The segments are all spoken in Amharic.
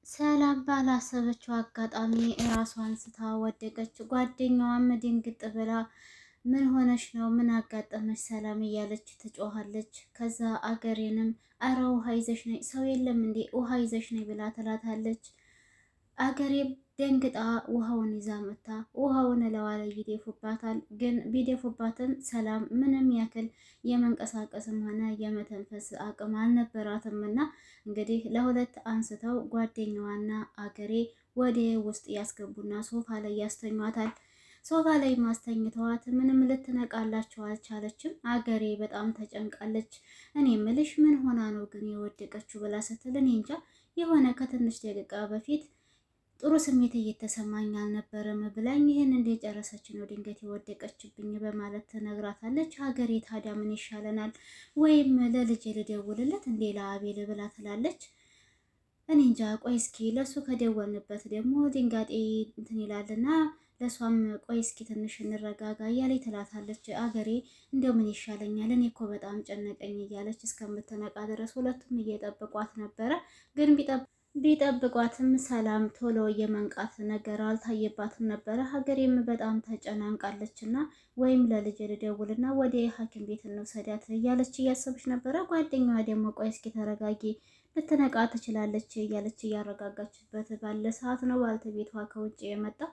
ሰላም ባላሰበችው አጋጣሚ ራሷን ስታ ወደቀች። ጓደኛዋም ድንግጥ ብላ ምን ሆነሽ ነው? ምን አጋጠመች? ሰላም እያለች ትጮኻለች። ከዛ አገሬንም አረ ውሃ ይዘሽ ነይ፣ ሰው የለም እንዴ? ውሃ ይዘሽ ነይ ብላ ትላታለች። አገሬም ደንግጣ ውሃውን ይዛ መታ ውሃውን እለዋ ላይ ይደፉባታል። ግን ቢደፉባትም ሰላም ምንም ያክል የመንቀሳቀስም ሆነ የመተንፈስ አቅም አልነበራትም እና እንግዲህ ለሁለት አንስተው ጓደኛዋና አገሬ ወደ ውስጥ ያስገቡና ሶፋ ላይ ያስተኟታል። ሶፋ ላይ ማስተኝተዋት ምንም ልትነቃላቸው አልቻለችም። አገሬ በጣም ተጨንቃለች። እኔ ምልሽ ምን ሆና ነው ግን የወደቀችው ብላ ስትል እኔ እንጃ የሆነ ከትንሽ ደቂቃ በፊት ጥሩ ስሜት እየተሰማኝ አልነበረም ብላኝ ይህን እንደጨረሰች ነው ድንገት የወደቀችብኝ በማለት ትነግራታለች። ሀገሬ ታዲያ ምን ይሻለናል? ወይም ለልጄ ልደውልለት እንዴ ለአቤል ብላ ትላለች። እኔ እንጃ ቆይ እስኪ ለሱ ከደወልንበት ደግሞ ድንጋጤ እንትን ይላልና ለሷም ቆይ እስኪ ትንሽ እንረጋጋ እያለች ትላታለች። አገሬ እንደው ምን ይሻለኛል እኔ እኮ በጣም ጨነቀኝ እያለች እስከምትነቃ ድረስ ሁለቱም እየጠበቋት ነበረ። ግን ቢጠብቋትም ሰላም ቶሎ የመንቃት ነገር አልታየባትም ነበረ። ሀገሬም በጣም ተጨናንቃለች እና ወይም ለልጅ ልደውልና ወደ ሐኪም ቤት እንውሰዳት እያለች እያሰበች ነበረ። ጓደኛዋ ደግሞ ቆይ እስኪ ተረጋጊ ልትነቃ ትችላለች እያለች እያረጋጋችበት ባለ ሰዓት ነው ባልተቤቷ ከውጭ የመጣው።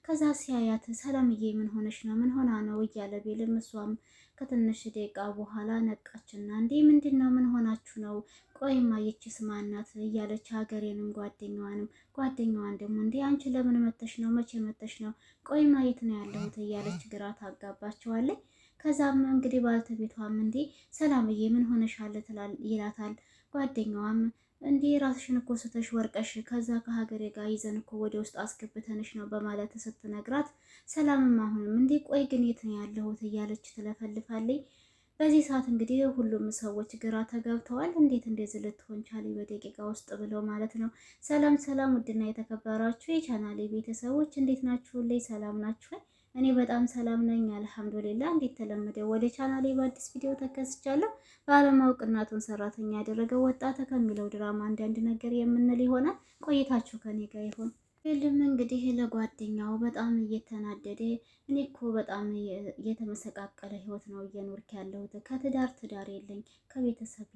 ከዛ ሲያያት ሰላምዬ ምን ሆነሽ ነው? ምን ሆና ነው እያለ ቢልም እሷም ከትንሽ ደቂቃ በኋላ ነቃችና እንዴ ምንድን ነው? ምን ሆናችሁ ነው? ቆይማ ይቺስ ማናት? እያለች ሀገሬንም ጓደኛዋን ደግሞ እንዴ አንቺ ለምን መተሽ ነው? መቼ መተሽ ነው? ቆይማ የት ነው ያለሁት? እያለች ግራ ታጋባቸዋለች። ከዛም እንግዲህ ባልተቤቷም እንዴ ሰላምዬ ምን ሆነሻል? ይላታል። ጓደኛዋም እንዴ ራስሽን እኮ ስተሽ ወርቀሽ ከዛ ከሀገሬ ጋር ይዘን እኮ ወደ ውስጥ አስገብተንሽ ነው በማለት ስትነግራት፣ ሰላምም አሁንም እንዴ ቆይ ግን የት ነው ያለሁት? እያለች ትለፈልፋለች። በዚህ ሰዓት እንግዲህ ሁሉም ሰዎች ግራ ተጋብተዋል። እንዴት እንደዚህ ልትሆን ቻለ በደቂቃ ውስጥ ብለው ማለት ነው። ሰላም ሰላም! ውድና የተከበራችሁ የቻናሌ ቤተሰቦች እንዴት ናችሁልኝ? ሰላም ናችሁ? እኔ በጣም ሰላም ነኝ አልሐምዱሊላ። እንዴት ተለመደው ወደ ቻናሌ በአዲስ ቪዲዮ ተከስቻለሁ። ባለማወቅ እናቱን ሰራተኛ ያደረገው ወጣት ከሚለው ድራማ አንዳንድ ነገር የምንል ይሆናል። ቆይታችሁ ከኔ ጋር ይሆን። ፊልም እንግዲህ ለጓደኛው በጣም እየተናደደ እኔ እኮ በጣም የተመሰቃቀለ ህይወት ነው እየኖርክ ያለሁት፣ ከትዳር የለኝ፣ ከቤተሰብ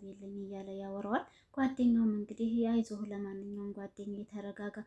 የለኝ እያለ ያወራዋል። ጓደኛውም እንግዲህ አይዞህ፣ ለማንኛውም ጓደኛ ተረጋጋ፣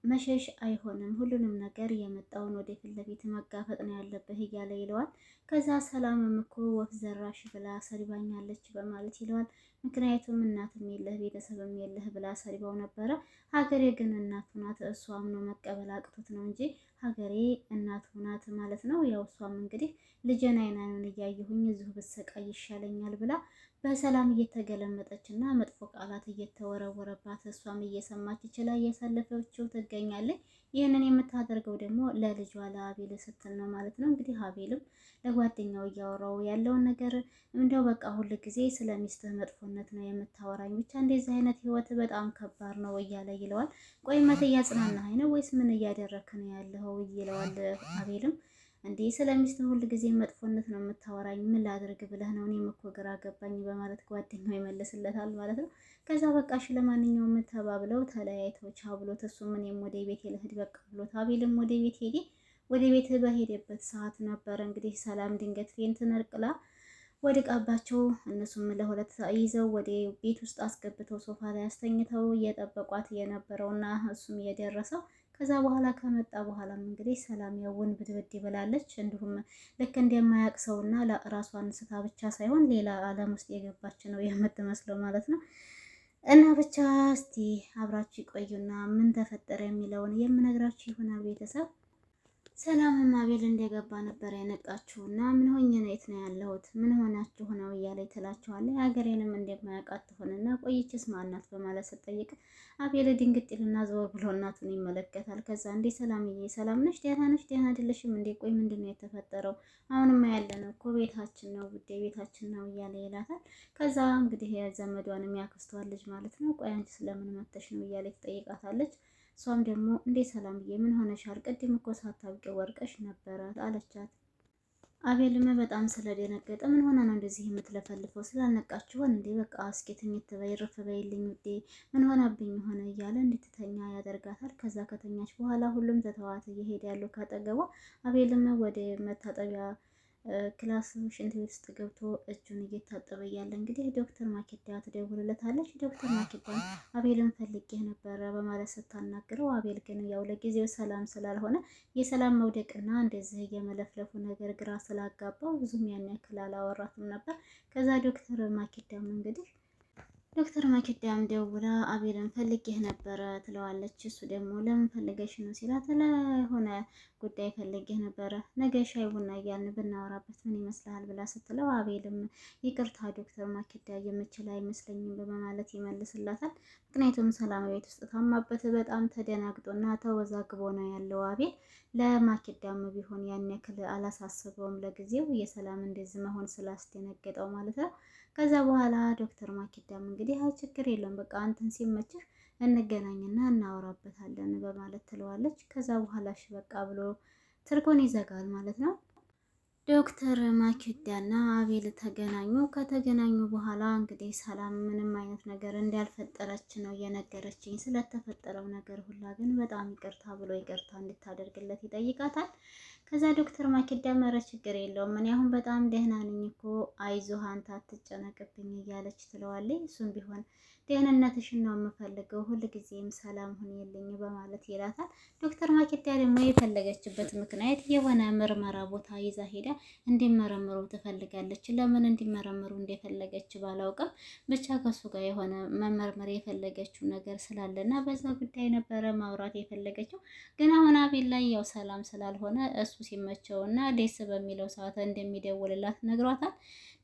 መሸሽ አይሆንም፣ ሁሉንም ነገር የመጣውን ወደ ፊት ለፊት መጋፈጥ ነው ያለብህ እያለ ይለዋል። ከዛ ሰላምም እኮ ወፍ ዘራሽ ብላ ሰድባኛለች በማለት ይለዋል። ምክንያቱም እናትም የለህ ቤተሰብም የለህ ብላ ሰድባው ነበረ። ሀገሬ ግን እናቱ ናት፣ እሷ አምኖ መቀበል አቅቶት ነው እንጂ ሀገሬ እናቱ ናት ማለት ነው። ያው እሷም እንግዲህ ልጄን አይናን እያየሁኝ እዚሁ ብሰቃይ ይሻለኛል ብላ በሰላም እየተገለመጠች እና መጥፎ ቃላት እየተወረወረባት እሷም እየሰማች ይችላል እያሳለፈችው ትገኛለች። ይህንን የምታደርገው ደግሞ ለልጇ ለአቤል ስትል ነው ማለት ነው። እንግዲህ አቤልም ለጓደኛው እያወራው ያለውን ነገር እንደው በቃ ሁል ጊዜ ስለ ሚስትህ መጥፎነት ነው የምታወራኝ፣ ብቻ እንደዚህ አይነት ህይወት በጣም ከባድ ነው እያለ ይለዋል። ቆይ መት እያጽናናኸኝ ነው ወይስ ምን እያደረክ ነው ያለኸው? ይለዋል አቤልም እንዴ ስለሚስት ሁል ጊዜ መጥፎነት ነው የምታወራኝ፣ ምን ላድርግ ብለህ ነው? እኔም እኮ ግራ ገባኝ በማለት ጓደኛው ይመልስለታል ማለት ነው። ከዛ በቃ እሺ ለማንኛውም ተባብለው ተለያይተው ቻው ብሎት እሱም እኔም ወደ ቤት ልሂድ በቃ ብሎት አቤልም ወደ ቤት ሄደ። ወደ ቤት በሄደበት ሰዓት ነበረ እንግዲህ ሰላም ድንገት ፌንት ነቅላ ወድቃባቸው እነሱም ለሁለት ይዘው ወደ ቤት ውስጥ አስገብተው ሶፋ ላይ አስተኝተው እየጠበቋት የነበረውና እሱም እየደረሰው ከዛ በኋላ ከመጣ በኋላም እንግዲህ ሰላም ያውን ብድብድ ይብላለች። እንዲሁም ልክ እንደማያውቅ ሰውና ራሷን ስታ ብቻ ሳይሆን ሌላ ዓለም ውስጥ የገባች ነው የምትመስለው ማለት ነው። እና ብቻ እስቲ አብራችሁ ይቆዩና ምን ተፈጠረ የሚለውን የምነግራችሁ ይሆናል ቤተሰብ። ሰላምም አቤል እንደገባ ነበር የነቃችውና ምን ሆኜ ነው የት ነው ያለሁት? ምን ሆናችሁ ነው እያለ ትላቸዋለች። ሀገሬንም እንደማያውቃት ትሆንና ቆይችስ ማናት በማለት ስትጠይቅ አቤል ድንግጥ ይልና ዘወር ብሎ እናቱን ይመለከታል። ከዛ እንዴ ሰላምዬ ሰላም ነሽ? ደህና ነሽ? ደህና አይደለሽም እንዴ? ቆይ ምንድን ነው የተፈጠረው? አሁንማ ያለነው እኮ ቤታችን ነው ውዴ ቤታችን ነው እያለ ይላታል። ከዛ እንግዲህ ዘመዷንም ያክስቷን ልጅ ማለት ነው ቆይ አንቺ ስለምን መተሽ ነው እያለ ትጠይቃታለች። እሷም ደግሞ እንዴ ሰላምዬ ምን ሆነሻል? ቅድም እኮ ሳታውቂ ወርቀሽ ነበረ አለቻት። አቤልም በጣም ስለደነገጠ ምን ሆነ ነው እንደዚህ የምትለፈልፈው? ስላልነቃችሁን እንዴ? በቃ እስኪ ትኝት በይ፣ እረፍ በይልኝ ውዴ፣ ምን ሆናብኝ ሆነ እያለ እንድትተኛ ያደርጋታል። ከዛ ከተኛች በኋላ ሁሉም ተተዋት እየሄደ ያለው ካጠገቧ። አቤልም ወደ መታጠቢያ ክላስ ሽንት ቤት ውስጥ ገብቶ እጁን እየታጠበ እያለ እንግዲህ ዶክተር ማኪዳ ትደውልለታለች። ዶክተር ማኪዳን አቤልን ፈልጌ ነበረ በማለት ስታናግረው፣ አቤል ግን ያው ለጊዜው ሰላም ስላልሆነ የሰላም መውደቅና እንደዚህ የመለፍለፉ ነገር ግራ ስላጋባው ብዙም ያን ያክል አላወራትም ነበር። ከዛ ዶክተር ማኪዳም እንግዲህ ዶክተር ማኪዳም ደውላ አቤልን ፈልጌህ ነበረ ትለዋለች። እሱ ደግሞ ለምን ፈልገሽ ነው ሲላት ለሆነ ጉዳይ ፈልጌህ ነበረ፣ ነገ ሻይ ቡና እያልን ብናወራበት ምን ይመስልሃል ብላ ስትለው አቤልም ይቅርታ ዶክተር ማኪዳ የምችል አይመስለኝም በማለት ይመልስላታል። ምክንያቱም ሰላም ቤት ውስጥ ታማበት በጣም ተደናግጦና ተወዛግቦ ነው ያለው አቤል። ለማኪዳም ቢሆን ያን ያክል አላሳስበውም ለጊዜው የሰላም እንደዚህ መሆን ስላስደነገጠው ማለት ነው። ከዛ በኋላ ዶክተር ማኪዳም እንግዲህ አይ ችግር የለውም በቃ አንተን ሲመችህ እንገናኝና እናወራበታለን በማለት ትለዋለች። ከዛ በኋላ እሺ በቃ ብሎ ስልኩን ይዘጋል ማለት ነው። ዶክተር ማኪዳና አቤል ተገናኙ። ከተገናኙ በኋላ እንግዲህ ሰላም ምንም አይነት ነገር እንዳልፈጠረች ነው የነገረችኝ። ስለተፈጠረው ነገር ሁላ ግን በጣም ይቅርታ ብሎ ይቅርታ እንድታደርግለት ይጠይቃታል። ከዛ ዶክተር ማኪዳ ኧረ ችግር የለውም እኔ አሁን በጣም ደህና ነኝ እኮ አይዞህ አንተ አትጨነቅብኝ እያለች ትለዋለች። እሱም ቢሆን ደህንነትሽን ነው የምፈልገው ሁልጊዜም ሰላም ሁኚልኝ በማለት ይላታል። ዶክተር ማኪዳ ደግሞ የፈለገችበት ምክንያት የሆነ ምርመራ ቦታ ይዛ ሄዳ እንዲመረምሩ ትፈልጋለች። ለምን እንዲመረምሩ እንደፈለገች ባላውቅም ብቻ ከሱ ጋር የሆነ መመርመር የፈለገችው ነገር ስላለና በዛ ጉዳይ ነበረ ማውራት የፈለገችው። ግን አሁን አቤል ላይ ያው ሰላም ስላልሆነ እሱ ሲመቸውና ደስ በሚለው ሰዓት እንደሚደውልላት ነግሯታል።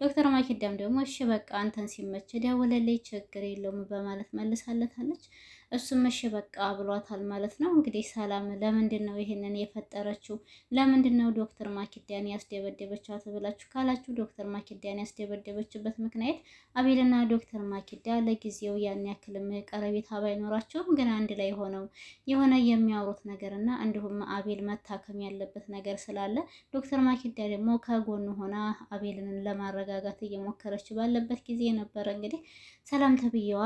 ዶክተር ማኪዳም ደግሞ እሺ በቃ አንተን ሲመች ደውልልኝ ችግር የለውም በማለት መልሳለታለች። እሱም እሺ በቃ ብሏታል ማለት ነው። እንግዲህ ሰላም ለምንድን ነው ይሄንን የፈጠረችው? ለምንድን ነው ዶክተር ማኪዳን ያስደበደበቻት ብላችሁ ካላችሁ ዶክተር ማኪዳን ያስደበደበችበት ምክንያት አቤልና ዶክተር ማኪዳ ለጊዜው ያን ያክልም ቀረቤታ ባይኖራቸውም ግን አንድ ላይ ሆነው የሆነ የሚያወሩት ነገር እና እንዲሁም አቤል መታከም ያለበት ነገር ስላለ ዶክተር ማኪዳ ደግሞ ከጎኑ ሆና አቤልን ለማረጋጋት እየሞከረች ባለበት ጊዜ ነበረ እንግዲህ ሰላም ተብዬዋ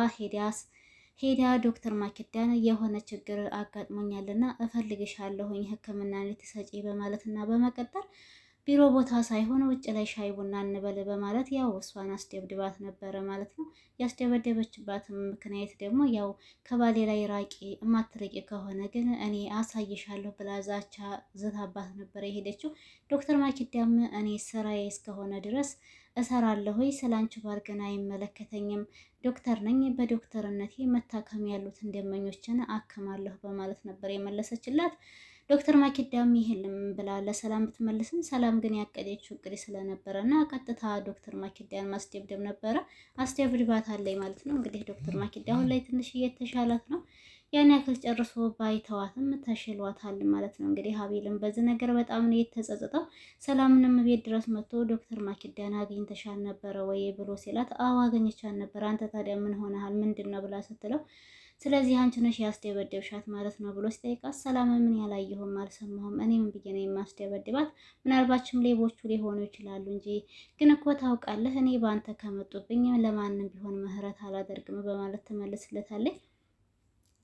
ሄዳ ዶክተር ማኪዳን የሆነ ችግር አጋጥሞኛልና እፈልግሻለሁኝ ሕክምና እንድትሰጪ በማለትና በመቀጠል ቢሮ ቦታ ሳይሆን ውጭ ላይ ሻይ ቡና እንበል በማለት ያው እሷን አስደብድባት ነበረ ማለት ነው። ያስደበደበችባትም ምክንያት ደግሞ ያው ከባሌ ላይ ራቂ፣ እማትርቂ ከሆነ ግን እኔ አሳይሻለሁ ብላ ዛቻ ዝታባት ነበረ የሄደችው። ዶክተር ማኪዳም እኔ ስራዬ እስከሆነ ድረስ እሰራለሁ፣ ስላንቺ ባል ግን አይመለከተኝም፣ ዶክተር ነኝ፣ በዶክተርነቴ መታከም ያሉትን ደንበኞችን አክማለሁ በማለት ነበር የመለሰችላት። ዶክተር ማኪዳም ይሄንም ብላ ለሰላም ብትመልስም ሰላም ግን ያቀደችው እቅድ ስለነበረ እና ቀጥታ ዶክተር ማኪዳን ማስደብደብ ነበረ። አስደብድባታለች ማለት ነው። እንግዲህ ዶክተር ማኪዳ አሁን ላይ ትንሽ እየተሻላት ነው። ያን ያክል ጨርሶ ባይተዋትም ተሽሏታል ማለት ነው። እንግዲህ ሀቤልም በዚህ ነገር በጣም ነው የተጸጸተው። ሰላምንም ቤት ድረስ መጥቶ ዶክተር ማኪዳን አግኝተሻል ነበረ ወይ ብሎ ሲላት፣ አዎ አገኘቻት ነበር። አንተ ታዲያ ምን ሆነሃል ምንድን ነው ብላ ስትለው፣ ስለዚህ አንቺ ነሽ ያስደበደብሻት ማለት ነው ብሎ ሲጠይቃት፣ ሰላም ምን ያላየሁም አልሰማሁም፣ እኔ ምን ብዬ ነው የማስደበድባት? ምናልባችም ሌቦቹ ሊሆኑ ይችላሉ እንጂ ግን እኮ ታውቃለህ፣ እኔ በአንተ ከመጡብኝ ለማንም ቢሆን ምህረት አላደርግም በማለት ትመልስለታለች።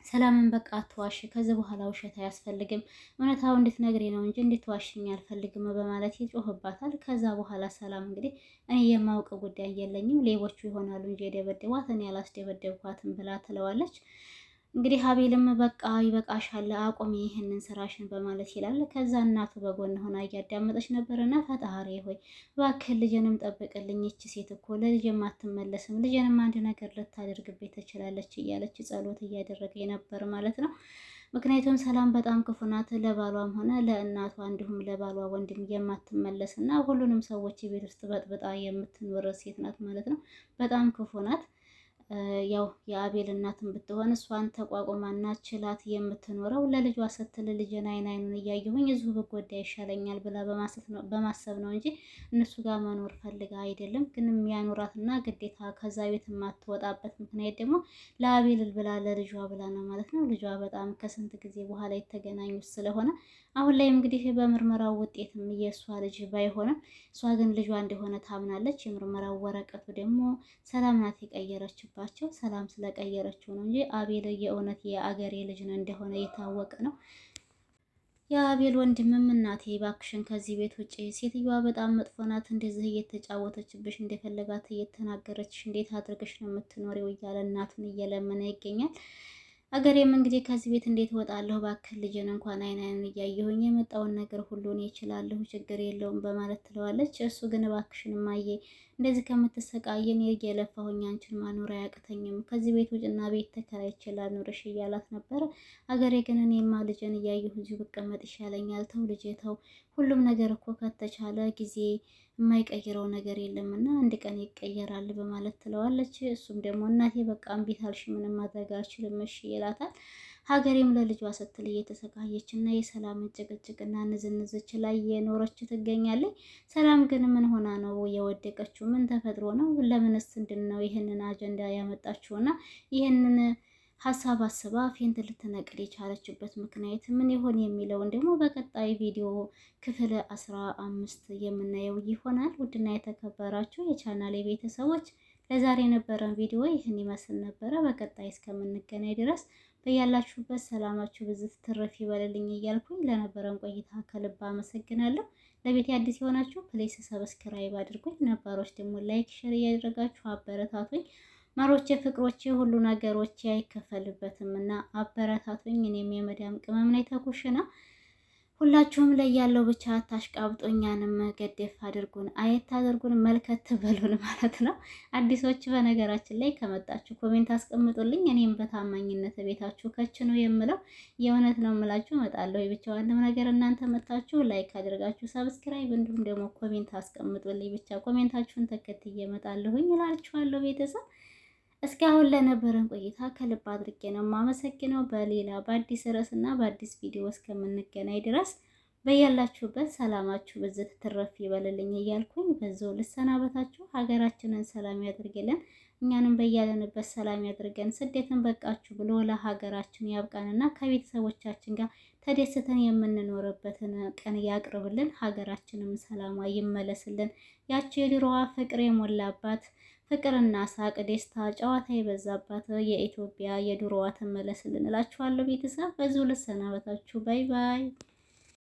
ሰላምን በቃ አትዋሽ፣ ከዚህ በኋላ ውሸት አያስፈልግም፣ እውነታው እንድትነግሪ ነው እንጂ እንድትዋሽኝ አልፈልግም በማለት ይጮህባታል። ከዛ በኋላ ሰላም እንግዲህ እኔ የማውቀው ጉዳይ የለኝም፣ ሌቦቹ ይሆናሉ እንጂ የደበደቧት እኔ አላስደበደብኳትም ብላ ትለዋለች። እንግዲህ ሀቤልም በቃ ይበቃሻል፣ አቁሚ ይህንን ስራሽን በማለት ይላል። ከዛ እናቱ በጎን ሆና እያዳመጠች ነበርና ፈጣሪ ሆይ እባክህ ልጅንም ጠብቅልኝ፣ ይቺ ሴት እኮ ለልጅም አትመለስም፣ ልጅንም አንድ ነገር ልታደርግብኝ ትችላለች እያለች ጸሎት እያደረገ ነበር ማለት ነው። ምክንያቱም ሰላም በጣም ክፉ ናት፣ ለባሏም ሆነ ለእናቷ እንዲሁም ለባሏ ወንድም የማትመለስ እና ሁሉንም ሰዎች ቤት ውስጥ በጥብጣ የምትኖር ሴት ናት ማለት ነው። በጣም ክፉ ናት። ያው የአቤል እናትን ብትሆን እሷን ተቋቁማና ችላት የምትኖረው ለልጇ ስትል ልጅን አይኑን እያየሁኝ እዚሁ ብጎዳ ይሻለኛል ብላ በማሰብ ነው እንጂ እነሱ ጋር መኖር ፈልጋ አይደለም። ግን የሚያኖራትና ግዴታ ከዛ ቤት የማትወጣበት ምክንያት ደግሞ ለአቤል ብላ ለልጇ ብላ ነው ማለት ነው። ልጇ በጣም ከስንት ጊዜ በኋላ የተገናኙት ስለሆነ አሁን ላይም እንግዲህ በምርመራው ውጤትም የእሷ ልጅ ባይሆንም እሷ ግን ልጇ እንደሆነ ታምናለች። የምርመራው ወረቀቱ ደግሞ ሰላም ናት የቀየረችባቸው። ሰላም ስለቀየረችው ነው እንጂ አቤል የእውነት የአገሬ ልጅ ነው እንደሆነ የታወቀ ነው። የአቤል ወንድምም እናቴ ባክሽን ከዚህ ቤት ውጪ፣ ሴትዮዋ በጣም መጥፎ ናት፣ እንደዚህ እየተጫወተችብሽ፣ እንደፈለጋት እየተናገረችሽ እንዴት አድርገሽ ነው የምትኖሪው እያለ እናቱን እየለመነ ይገኛል። አገሬም እንግዲህ ከዚህ ቤት እንዴት እወጣለሁ ባክህ ልጅን እንኳን አይን እያየሁኝ የመጣውን ነገር ሁሉ እኔ እችላለሁ ችግር የለውም በማለት ትለዋለች። እሱ ግን እባክሽን እማዬ እንደዚህ ከምትሰቃየን የለፋሁኝ አንቺን ማኖር አያቅተኝም፣ ከዚህ ቤት ውጭና ቤት ተከራይቼ ላኑርሽ እያላት ነበረ። አገሬ ግን እኔማ ልጅን እያየሁ እዚሁ ብቀመጥ ይሻለኛል፣ ተው ልጄ ተው፣ ሁሉም ነገር እኮ ከተቻለ ጊዜ የማይቀይረው ነገር የለምና አንድ ቀን ይቀየራል በማለት ትለዋለች። እሱም ደግሞ እናቴ በቃ እምቢ ታልሽ ምንም ማድረግ አልችልም እሺ ይላታል። ሀገሬም ለልጇ ስትል እየተሰቃየች እና የሰላምን ጭቅጭቅና ንዝንዝች ላይ የኖረች ትገኛለች። ሰላም ግን ምን ሆና ነው የወደቀችው? ምን ተፈጥሮ ነው? ለምንስ እንድን ነው ይህንን አጀንዳ ያመጣችውና ይህንን ሀሳብ አስባ ፌንት ልትነቅል የቻለችበት ምክንያት ምን ይሆን የሚለውን ደግሞ በቀጣይ ቪዲዮ ክፍል 15 የምናየው ይሆናል። ውድና የተከበራችሁ የቻናሌ ቤተሰቦች ለዛሬ የነበረን ቪዲዮ ይህን ይመስል ነበረ። በቀጣይ እስከምንገናኝ ድረስ በያላችሁበት ሰላማችሁ ብዝት ትርፍ ይበልልኝ እያልኩኝ ለነበረን ቆይታ ከልብ አመሰግናለሁ። ለቤት አዲስ የሆናችሁ ፕሌስ ሰብስክራይብ አድርጉኝ፣ ነባሮች ደግሞ ላይክ ሼር እያደረጋችሁ አበረታቱኝ። ማሮቼ ፍቅሮቼ ሁሉ ነገሮቼ አይከፈልበትም እና አበረታቱኝ። እኔም የመዳም ቅመም ነኝ ተኩሽና ሁላችሁም ላይ ያለው ብቻ ታሽቃብጦኛንም ገደፍ አድርጉን አየት አድርጉን መልከት በሉን ማለት ነው። አዲሶች በነገራችን ላይ ከመጣችሁ ኮሜንት አስቀምጡልኝ። እኔም በታማኝነት ቤታችሁ ከች ነው የምለው የእውነት ነው የምላችሁ እመጣለሁ። ብቻ ዋናው ነገር እናንተ መጣችሁ ላይክ አድርጋችሁ ሰብስክራይብ እንዲሁም ደግሞ ኮሜንት አስቀምጡልኝ። ብቻ ኮሜንታችሁን ተከትዬ እመጣለሁኝ እላችኋለሁ ቤተሰብ። እስካሁን ለነበረን ቆይታ ከልብ አድርጌ ነው የማመሰግነው። በሌላ በአዲስ ርዕስና በአዲስ ቪዲዮ እስከምንገናኝ ድረስ በያላችሁበት ሰላማችሁ በዘት ትረፍ ይበልልኝ እያልኩኝ በዛው ልሰናበታችሁ። ሀገራችንን ሰላም ያድርግልን፣ እኛንም በያለንበት ሰላም ያድርገን። ስደትን በቃችሁ ብሎ ለሀገራችን ያብቃንና ከቤተሰቦቻችን ጋር ተደስተን የምንኖርበትን ቀን ያቅርብልን። ሀገራችንም ሰላሟ ይመለስልን። ያቺ የድሮዋ ፍቅር የሞላባት ፍቅርና ሳቅ ደስታ ጨዋታ የበዛባት የኢትዮጵያ የድሮዋ ትመለስልን እላችኋለሁ ቤተሰብ። በዚሁ ልሰናበታችሁ። ባይ ባይ።